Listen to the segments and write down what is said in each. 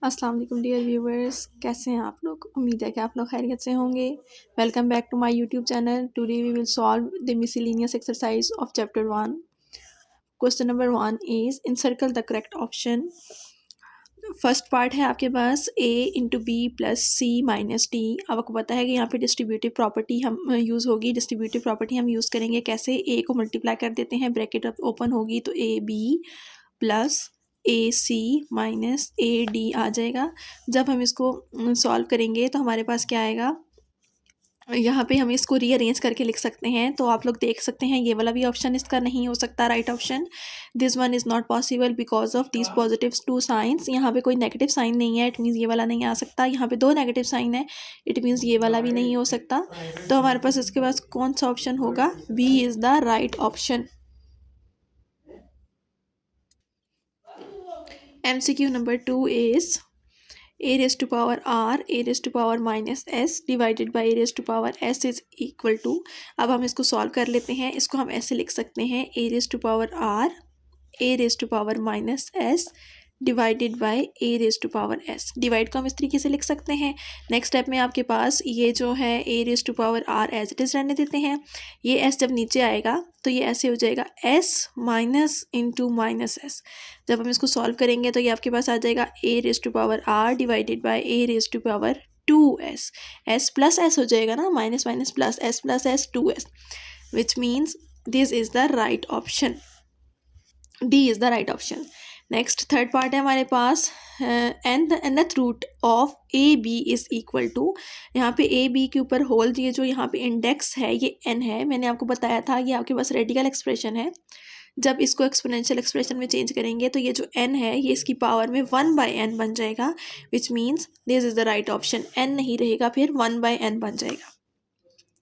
अस्सलाम वालेकुम dear viewers, कैसे हैं आप लोग। उम्मीद है कि आप लोग खैरियत से होंगे। Welcome back to my YouTube channel. Today we will solve the miscellaneous exercise of chapter 1। Question number 1 is encircle the correct option. First part है आपके पास a into B plus C minus D. अब आपको पता है कि यहाँ पे डिस्ट्रीब्यूटिव प्रॉपर्टी हम यूज़ होगी। डिस्ट्रीब्यूटिव प्रॉपर्टी हम यूज़ करेंगे कैसे, a को मल्टीप्लाई कर देते हैं, ब्रैकेट अब ओपन होगी तो A B plus A C minus A D आ जाएगा। जब हम इसको सॉल्व करेंगे तो हमारे पास क्या आएगा, यहाँ पे हम इसको रीअरेंज करके लिख सकते हैं। तो आप लोग देख सकते हैं ये वाला भी ऑप्शन इसका नहीं हो सकता right option. This one is not possible because of this positive two signs. यहाँ पे कोई नेगेटिव साइन नहीं है, इट मीन्स ये वाला नहीं आ सकता। यहाँ पे दो नेगेटिव साइन है, इट मीन्स ये वाला भी नहीं हो सकता। तो हमारे पास इसके पास कौन सा ऑप्शन होगा, B is the right option. MCQ number 2 is a raised to power r a raised to power minus s divided by a raised to power s is equal to। अब हम इसको सॉल्व कर लेते हैं। इसको हम ऐसे लिख सकते हैं a raised to power r a raised to power minus s divided by A raise to power S. Divide को हम इस तरीके से लिख सकते हैं। नेक्स्ट स्टेप में आपके पास ये जो है a raise to power r as it is रहने देते हैं। ये एस जब नीचे आएगा तो ये ऐसे हो जाएगा S minus into minus S. जब हम इसको सॉल्व करेंगे तो ये आपके पास आ जाएगा a raise to power r divided by A raise to power 2s। S plus s हो जाएगा ना, minus minus plus s 2s, which means this is the right option. D is the right option. Next third part है हमारे पास and nth root of a b is equal to. यहाँ पे A B के ऊपर whole, ये जो यहाँ पे इंडेक्स है ये n है। मैंने आपको बताया था ये आपके पास रेडिकल एक्सप्रेशन है। जब इसको एक्सपोनेंशियल एक्सप्रेशन में चेंज करेंगे तो ये जो n है ये इसकी पावर में 1/n बन जाएगा, विच means this is the right option. n नहीं रहेगा, फिर 1/n बन जाएगा।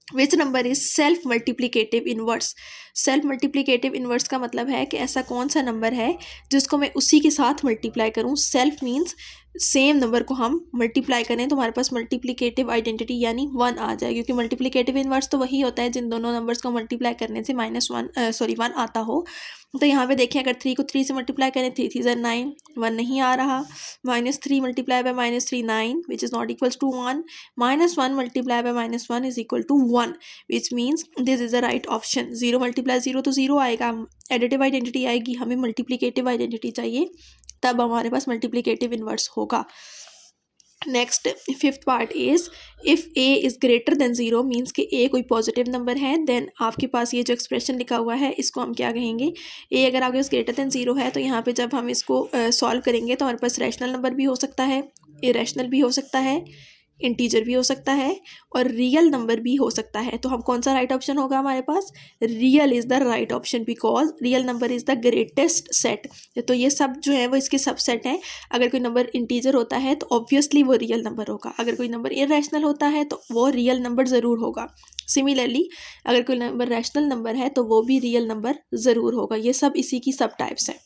Which number is self multiplicative inverse. Self multiplicative inverse का मतलब है कि ऐसा कौन सा नंबर है जिसको मैं उसी के साथ मल्टीप्लाई करूं। सेल्फ मीन्स सेम नंबर को हम मल्टीप्लाई करें तो हमारे पास मल्टीप्लीकेटिव आइडेंटिटी यानी 1 आ जाए, क्योंकि मल्टीप्लीकेटिव इनवर्स तो वही होता है जिन दोनों नंबर्स को मल्टीप्लाई करने से -1 आता हो। तो यहाँ पे देखें, अगर 3 को 3 से मल्टीप्लाई करें, 3 3 9, 1 नहीं आ रहा। -3 multiply by -3 9 which is not equals to 1। -1 multiply by -1 is equal to 1, which means this is the right option. 0 multiply 0 तो 0 आएगा, एडिटिव आइडेंटिटी आएगी, हमें मल्टीप्लीकेटिव आइडेंटिटी चाहिए, तब हमारे पास मल्टीप्लीकेटिव इनवर्स होगा। Next fifth part is if A is greater then 0 means कि ए कोई पॉजिटिव नंबर है, देन आपके पास ये जो एक्सप्रेशन लिखा हुआ है इसको हम क्या कहेंगे, ए अगर आपके पास ग्रेटर देन 0 है तो यहाँ पे जब हम इसको सॉल्व करेंगे तो हमारे पास रैशनल नंबर भी हो सकता है, इरेशनल भी हो सकता है, इंटीजर भी हो सकता है और रियल नंबर भी हो सकता है। तो हम कौन सा राइट ऑप्शन होगा हमारे पास, real is the right option, because real number is the greatest set. तो ये सब जो है वो इसके सबसेट हैं। अगर कोई नंबर इंटीजर होता है तो ऑब्वियसली वो रियल नंबर होगा, अगर कोई नंबर इरेशनल होता है तो वो रियल नंबर ज़रूर होगा। सिमिलरली अगर कोई नंबर रैशनल नंबर है तो वो भी रियल नंबर ज़रूर होगा। ये सब इसी की सब टाइप्स हैं,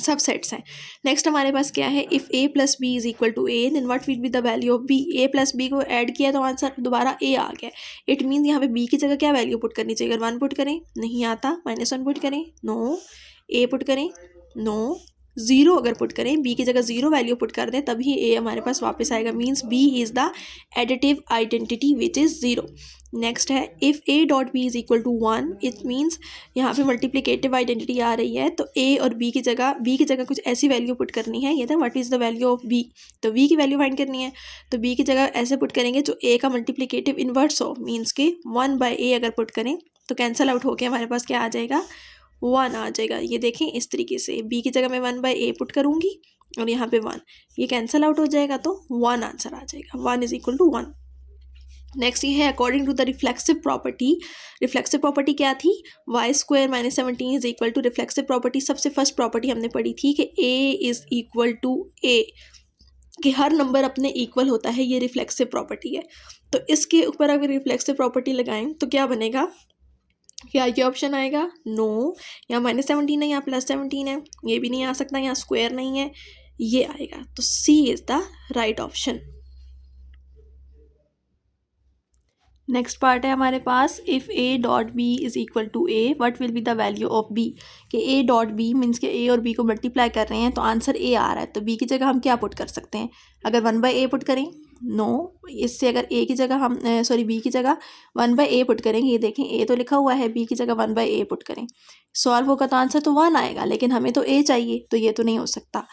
सबसेट्स हैं। नेक्स्ट हमारे पास क्या है, if a plus B is equal to A then what will be the value of b। a plus B को ऐड किया तो आंसर दोबारा a आ गया। इट मीन्स यहाँ पे b की जगह क्या वैल्यू पुट करनी चाहिए, अगर 1 पुट करें नहीं आता, -1 पुट करें नो, a पुट करें नो, 0 अगर पुट करें, b की जगह 0 वैल्यू पुट कर दें तभी a हमारे पास वापस आएगा, means b is the additive identity which is 0। Next है if a dot b is equal to 1, it means यहाँ पे मल्टीप्लिकेटिव आइडेंटिटी आ रही है तो a और b की जगह कुछ ऐसी वैल्यू पुट करनी है। ये था what is the value of b, तो b की वैल्यू फाइंड करनी है। तो b की जगह ऐसे पुट करेंगे जो a का मल्टीप्लिकेटिव इन्वर्स हो, मीन्स के 1/a अगर पुट करें तो कैंसिल आउट होके हमारे पास क्या आ जाएगा, 1 आ जाएगा। ये देखें इस तरीके से, b की जगह मैं 1/a पुट करूँगी और यहाँ पे 1, ये कैंसिल आउट हो जाएगा तो 1 आंसर आ जाएगा, 1 इज इक्वल टू 1। नेक्स्ट ये है according to the reflexive property. Reflexive property क्या थी, Y square -17 is equal to reflexive property. सबसे फर्स्ट प्रॉपर्टी हमने पढ़ी थी कि a is equal to a, कि हर नंबर अपने इक्वल होता है, ये रिफ्लेक्सिव प्रॉपर्टी है। तो इसके ऊपर अगर रिफ्लेक्सिव प्रॉपर्टी लगाएं तो क्या बनेगा, क्या ये ऑप्शन आएगा, नो, यहाँ -17 है, यहाँ +17 है, ये भी नहीं आ सकता, यहाँ स्क्वायर नहीं है, ये आएगा। तो C is the right option. Next part है हमारे पास, if A dot B is equal to a what will be the value of b. कि ए डॉट बी मीन्स के ए और बी को मल्टीप्लाई कर रहे हैं तो आंसर ए आ रहा है, तो बी की जगह हम क्या पुट कर सकते हैं? अगर 1/a पुट करें, नो, इससे अगर ए की जगह हम सॉरी बी की जगह 1/a पुट करेंगे, ये देखें ए तो लिखा हुआ है, बी की जगह 1/a पुट करें, सॉल्व होगा तो आंसर तो 1 आएगा, लेकिन हमें तो ए चाहिए, तो ये तो नहीं हो सकता।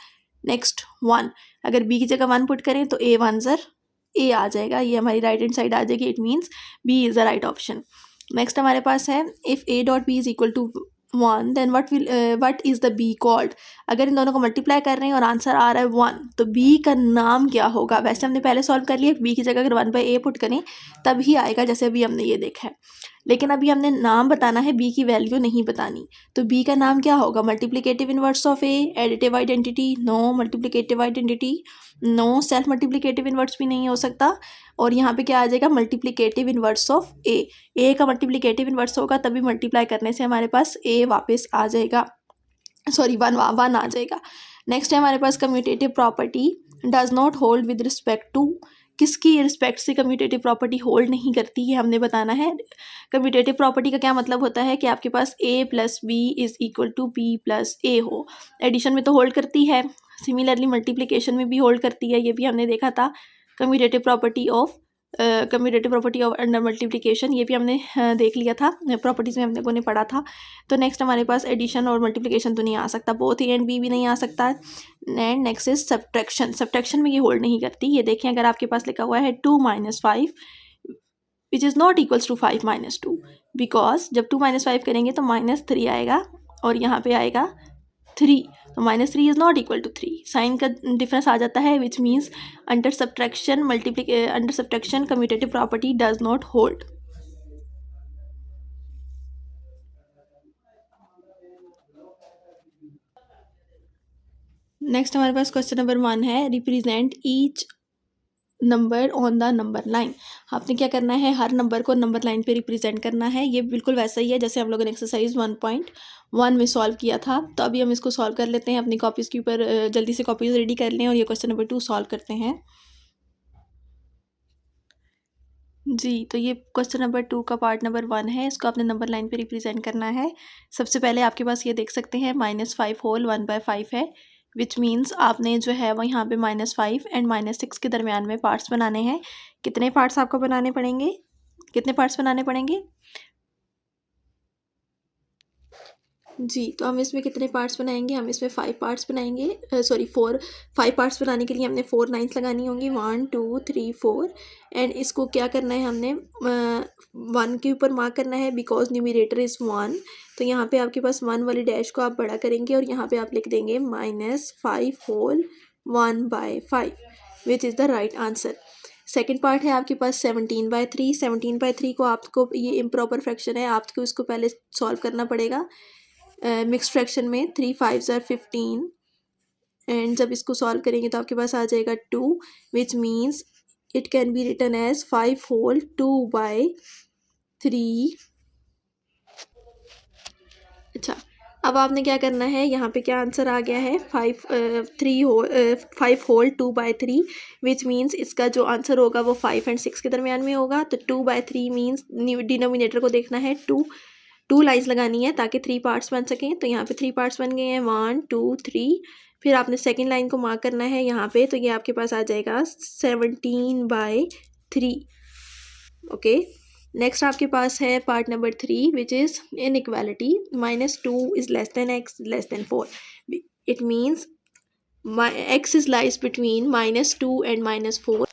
नेक्स्ट 1, अगर बी की जगह 1 पुट करें तो ए 1 ज़र ए आ जाएगा, ये हमारी राइट हैंड साइड आ जाएगी, it means B is the right option. Next हमारे पास है, if A dot B is equal to 1 then what is the B called. अगर इन दोनों को मल्टीप्लाई कर रहे हैं और आंसर आ रहा है 1, तो बी का नाम क्या होगा? वैसे हमने पहले सॉल्व कर लिया, बी की जगह अगर 1/a पुट करें तभी आएगा, जैसे अभी हमने ये देखा है, लेकिन अभी हमने नाम बताना है, बी की वैल्यू नहीं बतानी। तो बी का नाम क्या होगा? Multiplicative inverse of A, additive identity, no, multiplicative identity, no, self multiplicative inverse भी नहीं हो सकता, और यहाँ पे क्या आ जाएगा? मल्टीप्लिकेटिव इनवर्स ऑफ ए का मल्टीप्लिकेटिव इनवर्स होगा तभी मल्टीप्लाई करने से हमारे पास ए वापस आ जाएगा, सॉरी 1 आ जाएगा। नेक्स्ट है हमारे पास, commutative property does not hold with respect to. किसकी रिस्पेक्ट से कम्यूटेटिव प्रॉपर्टी होल्ड नहीं करती, ये हमने बताना है। कम्यूटेटिव प्रॉपर्टी का क्या मतलब होता है कि आपके पास a plus B is equal to b plus a हो। एडिशन में तो होल्ड करती है, सिमिलरली मल्टीप्लिकेशन में भी होल्ड करती है, ये भी हमने देखा था। Commutative property of under multiplication, ये भी हमने देख लिया था, प्रॉपर्टीज़ में हमने पढ़ा था। तो नेक्स्ट हमारे पास एडिशन और मल्टीप्लिकेशन तो नहीं आ सकता, बोथ ए एंड बी भी नहीं आ सकता। And next is subtraction, subtraction में ये होल्ड नहीं करती। ये देखें, अगर आपके पास लिखा हुआ है 2 - 5 which is not equals to 5 - 2, because जब 2 - 5 करेंगे तो -3 आएगा और यहाँ पे आएगा 3, तो -3 is not equal to 3, sign का डिफरेंस आ जाता है, which means under subtraction commutative property does not hold. Next हमारे पास क्वेश्चन नंबर 1 है, represent each number on the number line. आपने क्या करना है? हर नंबर को नंबर लाइन पे रिप्रेजेंट करना है। ये बिल्कुल वैसा ही है जैसे हम लोगों ने एक्सरसाइज 1.1 में सॉल्व किया था। तो अभी हम इसको सॉल्व कर लेते हैं, अपनी कॉपीज़ के ऊपर जल्दी से कॉपीज़ रेडी कर लें और ये क्वेश्चन नंबर 2 सॉल्व करते हैं। जी, तो ये क्वेश्चन नंबर 2 का पार्ट नंबर 1 है, इसको आपने नंबर लाइन पे रिप्रेजेंट करना है। सबसे पहले आपके पास ये देख सकते हैं -5 होल 1/5 है, विच मीन्स आपने जो है वो यहाँ पे -5 एंड -6 के दरमियान में पार्ट्स बनाने हैं। कितने पार्ट्स आपको बनाने पड़ेंगे? कितने पार्ट्स बनाने पड़ेंगे? जी, तो हम इसमें कितने पार्ट्स बनाएंगे? हम इसमें 5 पार्ट्स बनाएंगे, सॉरी 5 पार्ट्स बनाने के लिए हमने 4 लाइन्स लगानी होंगी, 1 2 3 4। एंड इसको क्या करना है, हमने 1 के ऊपर मार्क करना है, बिकॉज न्यूमरेटर इज़ 1। तो यहाँ पे आपके पास 1 वाली डैश को आप बड़ा करेंगे और यहाँ पे आप लिख देंगे -5 whole 1/5, which is the right answer. Second part है आपके पास 17/3। 17/3 को आपको, ये इम्प्रॉपर फ्रैक्शन है, आपको इसको पहले सॉल्व करना पड़ेगा मिक्स फ्रैक्शन में। 3 5 ज़ार 15, एंड जब इसको सॉल्व करेंगे तो आपके पास आ जाएगा 2, which means it can be written as 5 whole 2/3। अच्छा, अब आपने क्या करना है, यहाँ पे क्या आंसर आ गया है? 5 होल 2/3, विच मीन्स इसका जो आंसर होगा वो 5 एंड 6 के दरमियान में होगा। तो 2/3 मीन्स डिनोमिनेटर को देखना है, 2 लाइन्स लगानी है ताकि 3 पार्ट्स बन सकें। तो यहाँ पे 3 पार्ट्स बन गए हैं, 1 2 3। फिर आपने सेकेंड लाइन को मार्क करना है यहाँ पे, तो ये आपके पास आ जाएगा 17/3। ओके, नेक्स्ट आपके पास है part number 3, which is inequality. -2 is less than x less than 4। It means x is lies between -2 and -4।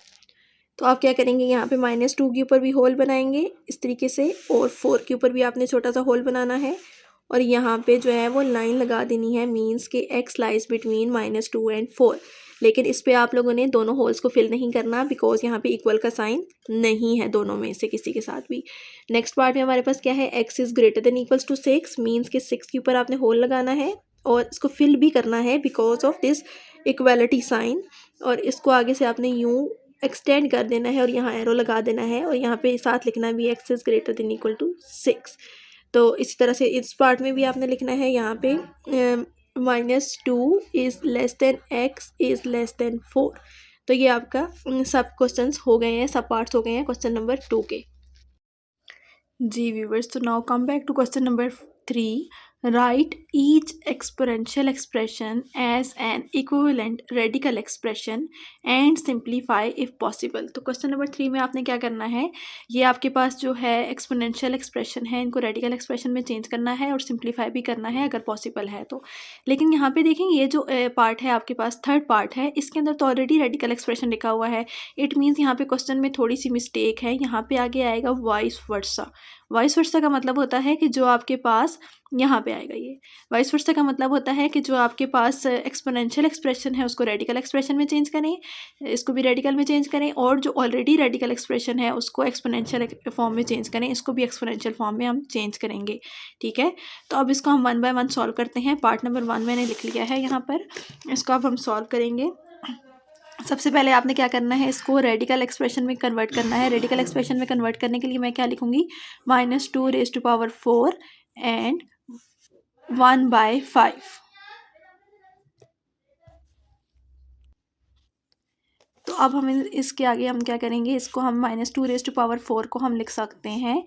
तो आप क्या करेंगे, यहाँ पे -2 के ऊपर भी होल बनाएंगे इस तरीके से, और 4 के ऊपर भी आपने छोटा सा होल बनाना है, और यहाँ पे जो है वो लाइन लगा देनी है, मीन्स के x लाइज बिटवीन -2 एंड 4। लेकिन इस पे आप लोगों ने दोनों होल्स को फिल नहीं करना, बिकॉज यहाँ पे इक्वल का साइन नहीं है दोनों में से किसी के साथ भी। नेक्स्ट पार्ट में हमारे पास क्या है, x is greater than equals to 6, means के 6 के ऊपर आपने होल लगाना है और इसको फिल भी करना है because of this equality sign. और इसको आगे से आपने यूँ एक्सटेंड कर देना है और यहाँ एरो लगा देना है, और यहाँ पे साथ लिखना भी x is greater than equal to 6। तो इसी तरह से इस पार्ट में भी आपने लिखना है, यहाँ पे -2 is less than x is less than 4। तो ये आपका सब क्वेश्चंस हो गए हैं, सब पार्ट्स हो गए हैं क्वेश्चन नंबर 2 के। जी व्यूवर्स, तो now come back to question number 3. Write each exponential expression as an equivalent radical expression and simplify if possible. तो क्वेश्चन नंबर 3 में आपने क्या करना है, ये आपके पास जो है एक्सपोनेंशियल एक्सप्रेशन है, इनको रेडिकल एक्सप्रेशन में चेंज करना है और सिंप्लीफाई भी करना है अगर पॉसिबल है तो. लेकिन यहाँ पे देखें, ये जो पार्ट है आपके पास, थर्ड पार्ट है, इसके अंदर तो ऑलरेडी रेडिकल एक्सप्रेशन लिखा हुआ है. इट मीन्स यहाँ पे क्वेश्चन में थोड़ी सी मिस्टेक है. यहाँ पे आगे आएगा वाइस वर्सा. वाइस वर्सा का मतलब होता है कि जो आपके पास यहाँ पे आएगा, ये वाइस वर्सा का मतलब होता है कि जो आपके पास एक्सपोनेंशियल एक्सप्रेशन है उसको रेडिकल एक्सप्रेशन में चेंज करें, इसको भी रेडिकल में चेंज करें, और जो ऑलरेडी रेडिकल एक्सप्रेशन है उसको एक्सपोनेंशियल फॉर्म में चेंज करें, इसको भी एक्सपोनेंशियल फॉर्म में हम चेंज करेंगे. ठीक है, तो अब इसको हम 1 बाय 1 सॉल्व करते हैं. पार्ट नंबर 1 मैंने लिख लिया है यहाँ पर, इसको अब हम सॉल्व करेंगे. सबसे पहले आपने क्या करना है, इसको रेडिकल एक्सप्रेशन में कन्वर्ट करना है. रेडिकल एक्सप्रेशन में कन्वर्ट करने के लिए मैं क्या लिखूंगी, -2⁴ एंड 1/5. तो अब हम इसके आगे हम क्या करेंगे, इसको हम -2⁴ को हम लिख सकते हैं.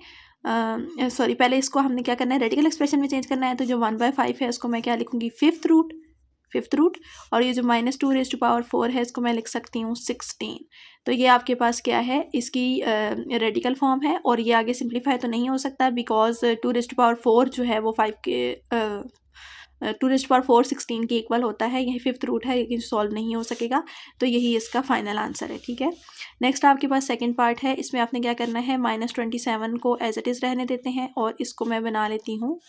सॉरी, पहले इसको हमने क्या करना है, रेडिकल एक्सप्रेशन में चेंज करना है. तो जो 1/5 है उसको मैं क्या लिखूंगी, फिफ्थ रूट. और ये जो -2⁴ है इसको मैं लिख सकती हूँ 16. तो ये आपके पास क्या है, इसकी रेडिकल फॉर्म है. और ये आगे सिंप्लीफाई तो नहीं हो सकता बिकॉज 2⁴ जो है वो 5 के 2⁴ 16 के इक्वल होता है. यही फिफ्थ रूट है, लेकिन सॉल्व नहीं हो सकेगा. तो यही इसका फाइनल आंसर है. ठीक है, नेक्स्ट आपके पास सेकंड पार्ट है. इसमें आपने क्या करना है, -27 को एज इट इज़ रहने देते हैं और इसको मैं बना लेती हूँ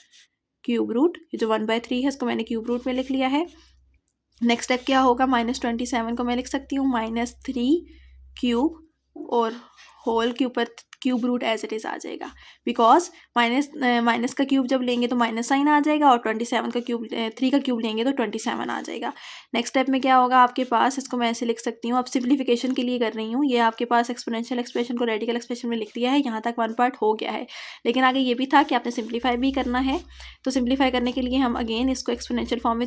क्यूब रूट. ये जो 1/3 है इसको मैंने क्यूब रूट में लिख लिया है. नेक्स्ट स्टेप क्या होगा, -27 को मैं लिख सकती हूँ -3 और होल के ऊपर cube root as it is आ जाएगा. बिकॉज माइनस का क्यूब जब लेंगे तो माइनस साइन आ जाएगा, और 27 का क्यूब 3 का क्यूब लेंगे तो 27 आ जाएगा. नेक्स्ट स्टेप में क्या होगा आपके पास, इसको मैं ऐसे लिख सकती हूँ. अब सिंप्लीफिकेशन के लिए कर रही हूँ. ये आपके पास एक्सपोनेंशियल एक्सप्रेशन को रेडिकल एक्सप्रेशन में लिख दिया है. यहाँ तक 1 पार्ट हो गया है, लेकिन आगे ये भी था कि आपने सिंप्लीफाई भी करना है. तो सिंप्लीफाई करने के लिए हम अगेन इसको एक्सपोनेंशियल फॉर्म में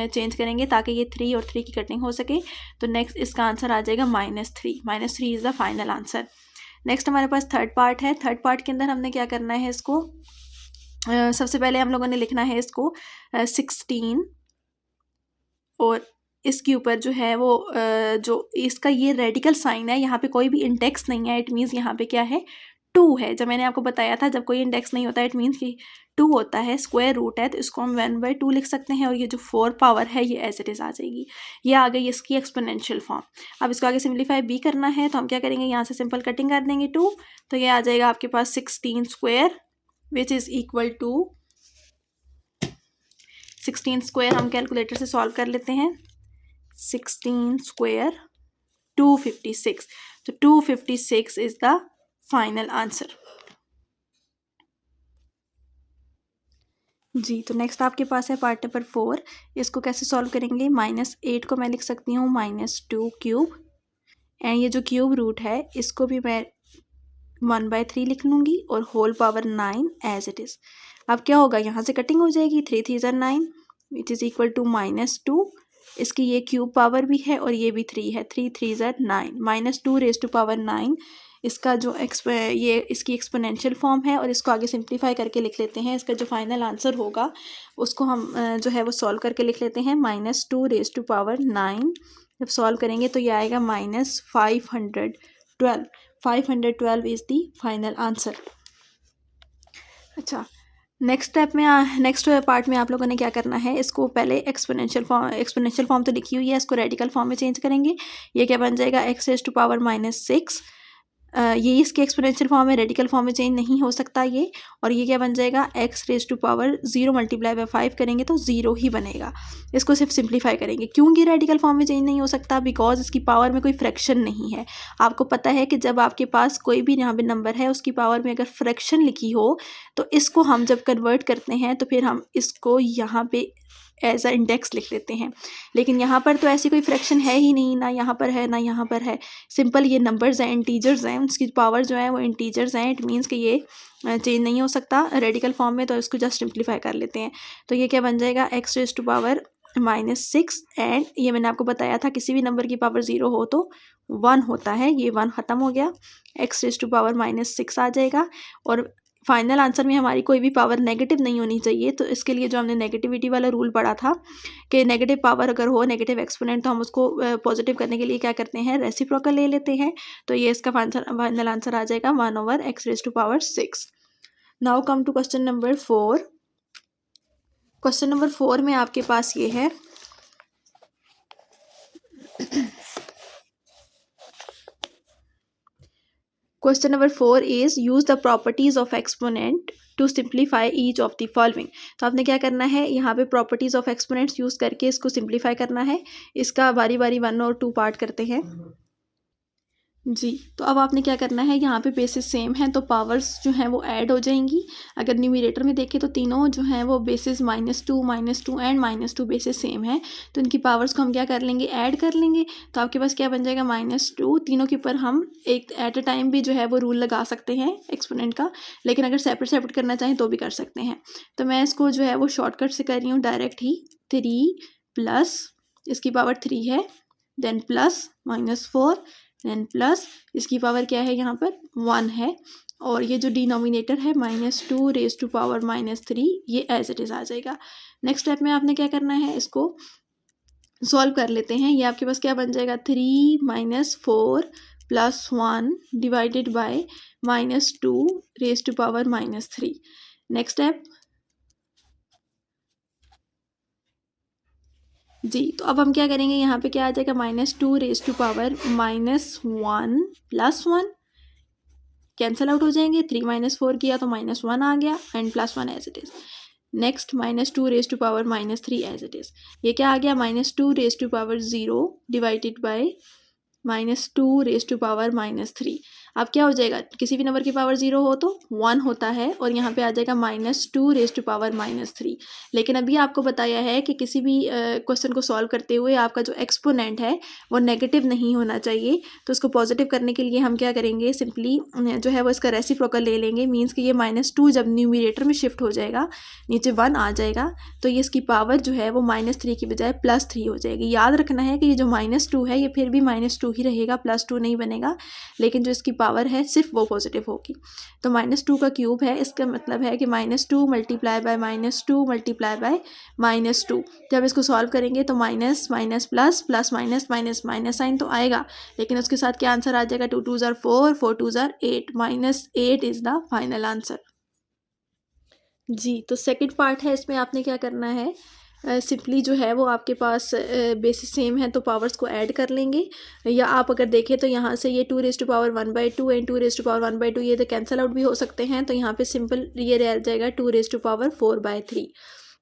चेंज करेंगे ताकि ये 3 और 3 की कटिंग हो सके. तो नेक्स्ट इसका आंसर आ जाएगा -3 is the final answer. Next हमारे पास थर्ड पार्ट है. थर्ड पार्ट के अंदर हमने क्या करना है, इसको सबसे पहले हम लोगों ने लिखना है इसको 16, और इसके ऊपर जो है वो जो इसका ये रेडिकल साइन है, यहाँ पे कोई भी इंडेक्स नहीं है. इट मीन्स यहाँ पे क्या है, 2 है. जब मैंने आपको बताया था जब कोई इंडेक्स नहीं होता इट मीन्स कि 2 होता है, स्क्वायर रूट है, तो इसको हम 1/2 लिख सकते हैं. और ये जो 4 पावर है ये एज इट इज़ आ जाएगी. ये आ गई इसकी एक्सपोनेंशियल फॉर्म. अब इसको आगे सिंप्लीफाई भी करना है तो हम क्या करेंगे, यहाँ से सिंपल कटिंग कर देंगे 2. तो ये आ जाएगा आपके पास 16 square which is equal to 16 square. हम कैलकुलेटर से सॉल्व कर लेते हैं. 16 स्क्वायर 256. तो 256 इज द फाइनल आंसर. जी, तो नेक्स्ट आपके पास है पार्ट नंबर 4. इसको कैसे सॉल्व करेंगे, -8 को मैं लिख सकती हूँ -2 क्यूब, एंड ये जो क्यूब रूट है इसको भी मैं 1/3 लिख लूँगी, और whole power 9 as it is. अब क्या होगा, यहाँ से कटिंग हो जाएगी. 3 3 ज़ा 9 विच इज़ इक्वल टू -2. इसकी ये क्यूब पावर भी है और ये भी 3 है. 3 3 ज़ा 9 -2⁴9. इसका जो ये इसकी एक्सपोनेंशियल फॉर्म है, और इसको आगे सिंप्लीफाई करके लिख लेते हैं. इसका जो फाइनल आंसर होगा उसको हम जो है वो सॉल्व करके लिख लेते हैं. -2⁴9 जब सॉल्व करेंगे तो ये आएगा -512. 512 इज़ दी फाइनल आंसर. अच्छा, नेक्स्ट पार्ट में आप लोगों ने क्या करना है, इसको पहले एक्सपोनेंशियल फॉर्म तो लिखी हुई है, इसको रेडिकल फॉर्म में चेंज करेंगे. ये क्या बन जाएगा, x⁻⁻6. ये इसके एक्सपोनेंशियल फॉर्म में, रेडिकल फॉर्म में चेंज नहीं हो सकता ये. और ये क्या बन जाएगा, x⁻0 मल्टीप्लाई बाय 5 करेंगे तो 0 ही बनेगा. इसको सिर्फ सिंप्लीफाई करेंगे. क्यों ये रेडिकल फॉर्म में चेंज नहीं हो सकता, बिकॉज इसकी पावर में कोई फ्रैक्शन नहीं है. आपको पता है कि जब आपके पास कोई भी यहाँ पे नंबर है उसकी पावर में अगर फ्रैक्शन लिखी हो तो इसको हम जब कन्वर्ट करते हैं तो फिर हम इसको यहाँ पे एज अ इंडेक्स लिख लेते हैं. लेकिन यहाँ पर तो ऐसी कोई फ्रैक्शन है ही नहीं, ना यहाँ पर है ना यहाँ पर है. सिंपल ये नंबर्स हैं, इंटीजर्स हैं, उसकी पावर जो है वो इंटीजर्स हैं. इट मीन्स कि ये चेंज नहीं हो सकता रेडिकल फॉर्म में. तो इसको जस्ट सिंप्लीफाई कर लेते हैं. तो ये क्या बन जाएगा, x⁻⁻6. एंड ये मैंने आपको बताया था किसी भी नंबर की पावर 0 हो तो 1 होता है. ये 1 ख़त्म हो गया, x⁻⁻6 आ जाएगा. और फाइनल आंसर में हमारी कोई भी पावर नेगेटिव नहीं होनी चाहिए। तो इसके लिए जो हमने नेगेटिविटी वाला रूल पढ़ा था कि नेगेटिव पावर अगर हो, नेगेटिव एक्सपोनेंट, तो हम उसको पॉजिटिव करने के लिए क्या करते हैं, रेसिप्रोकल ले लेते हैं। तो ये इसका फाइनल आंसर आ जाएगा 1/x⁶। Now come to question number 4। Question number 4 में आपके पास ये है, question number 4 is use the properties of exponent to simplify each of the following. तो आपने क्या करना है, यहाँ पे प्रॉपर्टीज ऑफ एक्सपोनेंट्स यूज करके इसको सिंप्लीफाई करना है। इसका बारी बारी 1 और 2 पार्ट करते हैं जी। तो अब आपने क्या करना है, यहाँ पे बेसिस सेम है तो पावर्स जो हैं वो ऐड हो जाएंगी। अगर न्यूमरेटर में देखें तो तीनों जो हैं वो बेसिस -2 एंड -2 बेसिस सेम है, तो इनकी पावर्स को हम क्या कर लेंगे, ऐड कर लेंगे। तो आपके पास क्या बन जाएगा, -2। तीनों के ऊपर हम एक एट अ टाइम भी जो है वो रूल लगा सकते हैं एक्सपोनेंट का, लेकिन अगर सेपरेट सेपरेट करना चाहें तो भी कर सकते हैं। तो मैं इसको जो है वो शॉर्टकट से कर रही हूँ डायरेक्ट ही। 3 प्लस इसकी पावर 3 है, देन प्लस -4, देन प्लस इसकी पावर क्या है, यहाँ पर 1 है, और ये जो डिनोमिनेटर है -2⁻³ ये एज इट इज़ आ जाएगा। नेक्स्ट स्टेप में आपने क्या करना है, इसको सॉल्व कर लेते हैं। ये आपके पास क्या बन जाएगा, 3 - 4 + 1 डिवाइडेड बाय -2⁻³ नेक्स्ट स्टेप जी। तो अब हम क्या करेंगे, यहाँ पे क्या आ जाएगा, -2⁻1 + 1 कैंसल आउट हो जाएंगे। 3 - 4 किया तो -1 आ गया, and +1 as it is. Next -2⁻³ as it is. ये क्या आ गया, -2⁻0 डिवाइडेड बाय -2⁻³ अब क्या हो जाएगा, किसी भी नंबर की पावर 0 हो तो 1 होता है, और यहाँ पे आ जाएगा -2⁻³ लेकिन अभी आपको बताया है कि किसी भी क्वेश्चन को सॉल्व करते हुए आपका जो एक्सपोनेंट है वो नेगेटिव नहीं होना चाहिए। तो उसको पॉजिटिव करने के लिए हम क्या करेंगे, सिंपली जो है वो इसका रेसिप्रोकल ले लेंगे। मीन्स कि ये -2 जब न्यूमरेटर में शिफ्ट हो जाएगा, नीचे 1 आ जाएगा, तो ये इसकी पावर जो है वो -3 की बजाय +3 हो जाएगी। याद रखना है कि ये जो -2 है ये फिर भी -2 ही रहेगा, +2 नहीं बनेगा, लेकिन जो इसकी पावर है सिर्फ वो पॉजिटिव होगी। तो -2 का क्यूब है, इसका मतलब है कि -2 × -2 × -2। जब इसको सॉल्व करेंगे तो minus minus plus plus minus minus minus sign तो आएगा, लेकिन उसके साथ क्या आंसर आ जाएगा, 2 2 ज़ार 4, 4 2 ज़ार 8, -8 इज़ द फाइनल आंसर जी। तो सेकंड पार्ट है, इसमें आपने क्या करना है, सिंपली जो है वो आपके पास बेसिस सेम है तो पावर्स को ऐड कर लेंगे। या आप अगर देखें तो यहाँ से ये 2⁻1/2 एंड 2⁻1/2 ये तो कैंसिल आउट भी हो सकते हैं, तो यहाँ पे सिंपल ये रह जाएगा 2⁻4/3।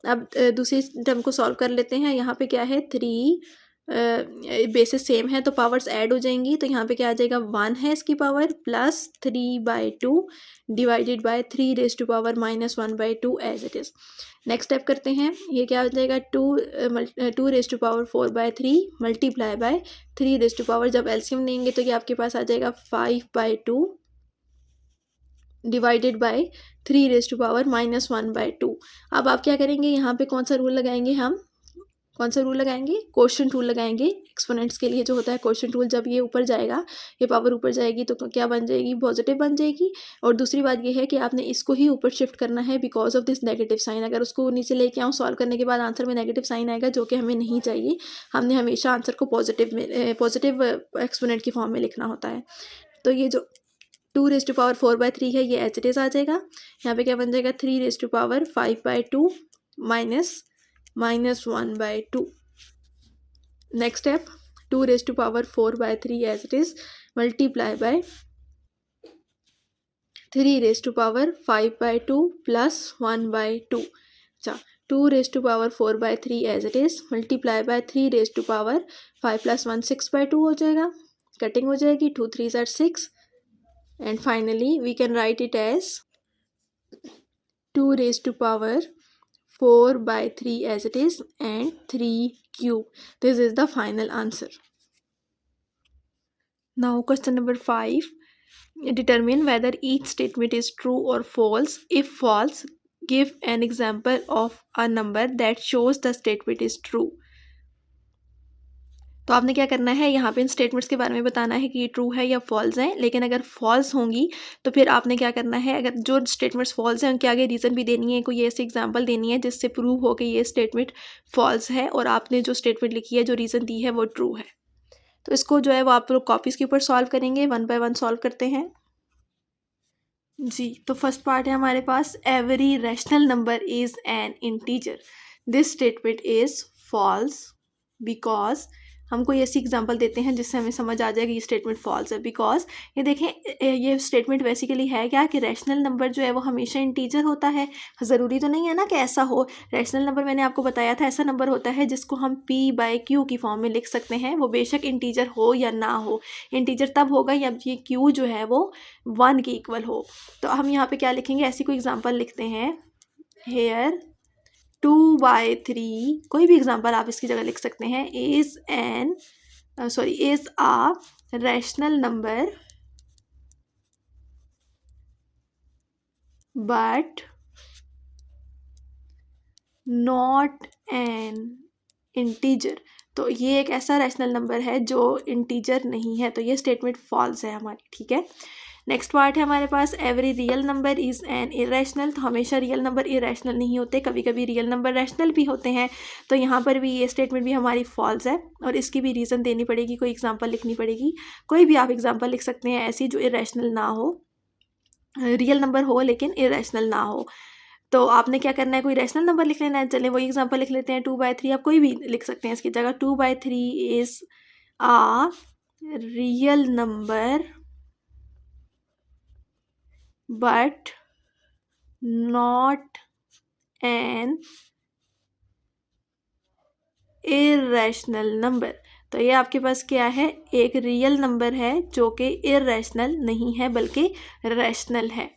अब दूसरी टर्म को सॉल्व कर लेते हैं। यहाँ पे क्या है, 3 बेसिस सेम है तो पावर्स ऐड हो जाएंगी, तो यहाँ पे क्या आ जाएगा, 1 है इसकी power, plus 3/2 divided by 3⁻1/2 as it is. Next step करते हैं, ये क्या हो जाएगा, 2⁻4/3 मल्टीप्लाई बाय 3⁻, जब एलसीएम लेंगे तो ये आपके पास आ जाएगा 5/2 डिवाइडेड बाय 3⁻1/2। अब आप क्या करेंगे, यहाँ पे कौन सा रूल लगाएंगे, हम कौन सा रूल लगाएंगे, क्वोशिएंट रूल लगाएंगे। एक्सपोनेंट्स के लिए जो होता है क्वोशिएंट रूल, जब ये ऊपर जाएगा, ये पावर ऊपर जाएगी तो क्या बन जाएगी, पॉजिटिव बन जाएगी। और दूसरी बात ये है कि आपने इसको ही ऊपर शिफ्ट करना है because of this negative sign. अगर उसको नीचे लेके आऊँ, सॉल्व करने के बाद आंसर में नेगेटिव साइन आएगा, जो कि हमें नहीं चाहिए। हमने हमेशा आंसर को पॉजिटिव एक्सपोनेंट की फॉर्म में लिखना होता है। तो ये जो 2⁻4/3 है ये एच इट इज़ आ जाएगा। यहाँ पे क्या बन जाएगा, 3⁻5/2 -1/2। Next step, 2⁻4/3 as it is multiply by 3⁻5/2 + 1/2। अच्छा, 2⁻4/3 as it is multiply by 3⁻5 + 1 6/2 हो जाएगा। कटिंग हो जाएगी, 2 3 ज़ार 6, and finally we can write it as 2⁻4/3 as it is and 3³ this is the final answer. Now question number 5, determine whether each statement is true or false. If false, give an example of a number that shows the statement is true. तो आपने क्या करना है, यहाँ पे इन statements के बारे में बताना है कि ये ट्रू है या फॉल्स हैं। लेकिन अगर फॉल्स होंगी तो फिर आपने क्या करना है, अगर जो स्टेटमेंट्स फॉल्स हैं उनके आगे रीज़न भी देनी है, कोई ऐसी एग्जांपल देनी है जिससे प्रूव हो कि ये स्टेटमेंट फॉल्स है और आपने जो स्टेटमेंट लिखी है, जो रीज़न दी है, वो ट्रू है। तो इसको जो है वो आप लोग कॉपीज़ के ऊपर सॉल्व करेंगे, 1 बाय 1 सॉल्व करते हैं जी। तो फर्स्ट पार्ट है हमारे पास, every rational number is an integer. This statement is false because, हम कोई ऐसी एग्जांपल देते हैं जिससे हमें समझ आ जाए कि ये स्टेटमेंट फॉल्स है। बिकॉज ये देखें, ये स्टेटमेंट बेसिकली है क्या कि रैशनल नंबर जो है वो हमेशा इंटीजर होता है। ज़रूरी तो नहीं है ना कि ऐसा हो। रैशनल नंबर मैंने आपको बताया था ऐसा नंबर होता है जिसको हम p/q की फॉर्म में लिख सकते हैं, वो बेशक इंटीजर हो या ना हो। इंटीजर तब होगा जब ये q जो है वो 1 के इक्वल हो। तो हम यहाँ पे क्या लिखेंगे, ऐसी कोई एग्जांपल लिखते हैं, हेयर 2/3, कोई भी एग्जांपल आप इसकी जगह लिख सकते हैं, is a rational number but not an integer. तो ये एक ऐसा रैशनल नंबर है जो इंटीजर नहीं है, तो ये स्टेटमेंट फॉल्स है हमारी, ठीक है। नेक्स्ट पार्ट है हमारे पास, every real number is an irrational. तो हमेशा रियल नंबर इरेशनल नहीं होते, कभी कभी रियल नंबर रैशनल भी होते हैं। तो यहाँ पर भी ये स्टेटमेंट भी हमारी फॉल्स है और इसकी भी रीज़न देनी पड़ेगी, कोई एग्जांपल लिखनी पड़ेगी। कोई भी आप एग्जांपल लिख सकते हैं ऐसी जो इरेशनल ना हो, रियल नंबर हो लेकिन इरेशनल ना हो। तो आपने क्या करना है, कोई रैशनल नंबर लिख लेना है। चलें वही एग्जांपल लिख लेते हैं, 2/3, आप कोई भी लिख सकते हैं इसकी जगह। 2/3 is a real number but not an irrational number. तो ये आपके पास क्या है, एक रियल नंबर है जो कि इरेशनल नहीं है बल्कि रैशनल है।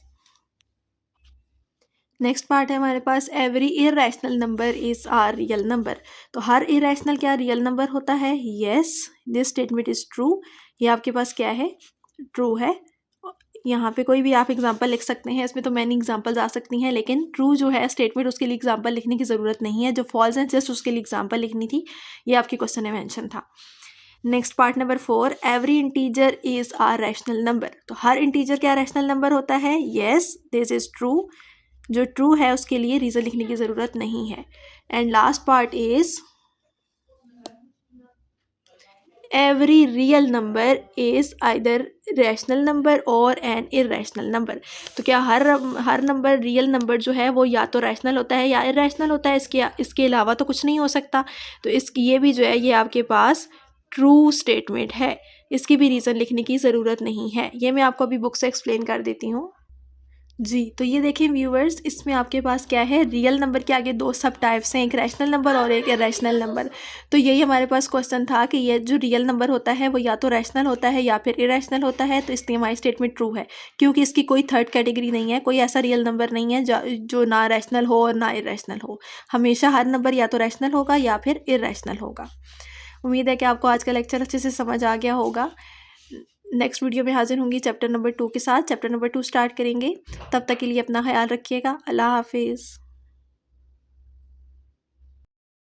नेक्स्ट पार्ट है हमारे पास, every irrational number is are real number. तो हर इरेशनल क्या रियल नंबर होता है, yes this statement is true. ये आपके पास क्या है, ट्रू है। यहाँ पे कोई भी आप एग्जांपल लिख सकते हैं, इसमें तो मैनी एग्जांपल्स आ सकती हैं, लेकिन ट्रू जो है स्टेटमेंट उसके लिए एग्जांपल लिखने की ज़रूरत नहीं है। जो फॉल्स है जस्ट उसके लिए एग्जांपल लिखनी थी, ये आपके क्वेश्चन में मेंशन था। Next part number 4, every integer is a rational number. तो हर इंटीजर क्या रैशनल नंबर होता है, येस दिस इज़ ट्रू। जो ट्रू है उसके लिए रीज़न लिखने की ज़रूरत नहीं है। And last part is, every real number is either rational number और एन इरेशनल नंबर। तो क्या हर नंबर रियल नंबर जो है वो या तो रैशनल होता है या इरेशनल होता है, इसके अलावा तो कुछ नहीं हो सकता। तो इसकी ये भी जो है ये आपके पास ट्रू स्टेटमेंट है, इसकी भी रीज़न लिखने की ज़रूरत नहीं है। ये मैं आपको अभी बुक से एक्सप्लेन कर देती हूँ जी। तो ये देखें व्यूअर्स, इसमें आपके पास क्या है, रियल नंबर के आगे 2 सब टाइप्स हैं, एक रैशनल नंबर और एक इरेशनल नंबर। तो यही हमारे पास क्वेश्चन था कि ये जो रियल नंबर होता है वो या तो रैशनल होता है या फिर इरेशनल होता है। तो इसलिए हमारी स्टेटमेंट ट्रू है, क्योंकि इसकी कोई थर्ड कैटेगरी नहीं है, कोई ऐसा रियल नंबर नहीं है जो ना रैशनल हो और ना इरेशनल हो। हमेशा हर नंबर या तो रैशनल होगा या फिर इरेशनल होगा। उम्मीद है कि आपको आज का लेक्चर अच्छे से समझ आ गया होगा। नेक्स्ट वीडियो में हाजिर होंगी चैप्टर नंबर 2 के साथ। चैप्टर नंबर 2 स्टार्ट करेंगे, तब तक के लिए अपना ख्याल रखिएगा। अल्लाह हाफिज़।